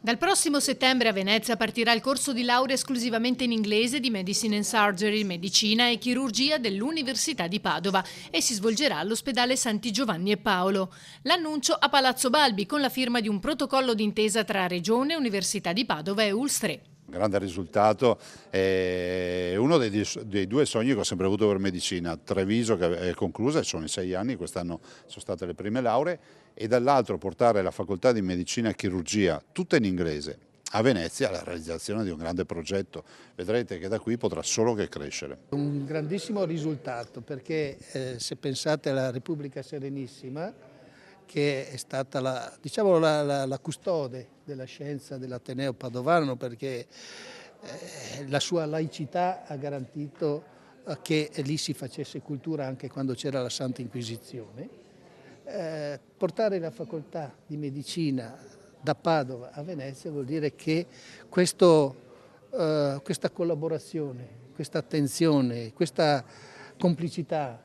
Dal prossimo settembre a Venezia partirà il corso di laurea esclusivamente in inglese di Medicine and Surgery, Medicina e Chirurgia dell'Università di Padova e si svolgerà all'ospedale Santi Giovanni e Paolo. L'annuncio a Palazzo Balbi con la firma di un protocollo d'intesa tra Regione, Università di Padova e ULSS. Grande risultato, è uno dei due sogni che ho sempre avuto per medicina. Treviso che è conclusa, sono i 6 anni, quest'anno sono state le prime lauree, e dall'altro portare la facoltà di medicina e chirurgia tutta in inglese a Venezia, la realizzazione di un grande progetto. Vedrete che da qui potrà solo che crescere. Un grandissimo risultato perché se pensate alla Repubblica Serenissima, che è stata la custode della scienza dell'Ateneo Padovano, perché la sua laicità ha garantito che lì si facesse cultura anche quando c'era la Santa Inquisizione. Portare la facoltà di medicina da Padova a Venezia vuol dire che questa collaborazione, questa attenzione, questa complicità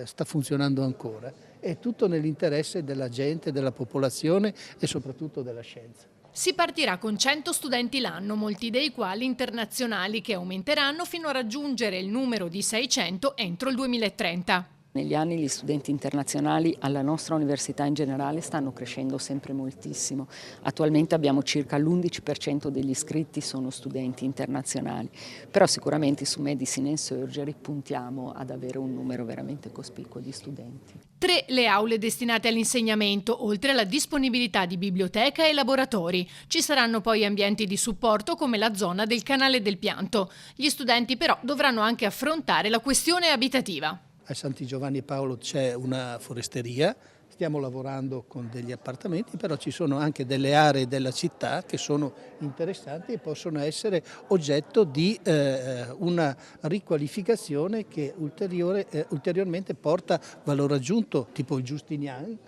sta funzionando ancora. È tutto nell'interesse della gente, della popolazione e soprattutto della scienza. Si partirà con 100 studenti l'anno, molti dei quali internazionali, che aumenteranno fino a raggiungere il numero di 600 entro il 2030. Negli anni gli studenti internazionali alla nostra università in generale stanno crescendo sempre moltissimo. Attualmente abbiamo circa l'11% degli iscritti sono studenti internazionali, però sicuramente su Medicine and Surgery puntiamo ad avere un numero veramente cospicuo di studenti. 3 le aule destinate all'insegnamento, oltre alla disponibilità di biblioteca e laboratori. Ci saranno poi ambienti di supporto come la zona del canale del pianto. Gli studenti però dovranno anche affrontare la questione abitativa. A Santi Giovanni e Paolo c'è una foresteria, stiamo lavorando con degli appartamenti, però ci sono anche delle aree della città che sono interessanti e possono essere oggetto di una riqualificazione che ulteriormente porta valore aggiunto, tipo i Giustiniani,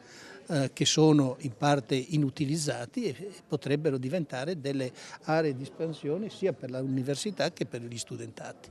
che sono in parte inutilizzati e potrebbero diventare delle aree di espansione sia per l'università che per gli studentati.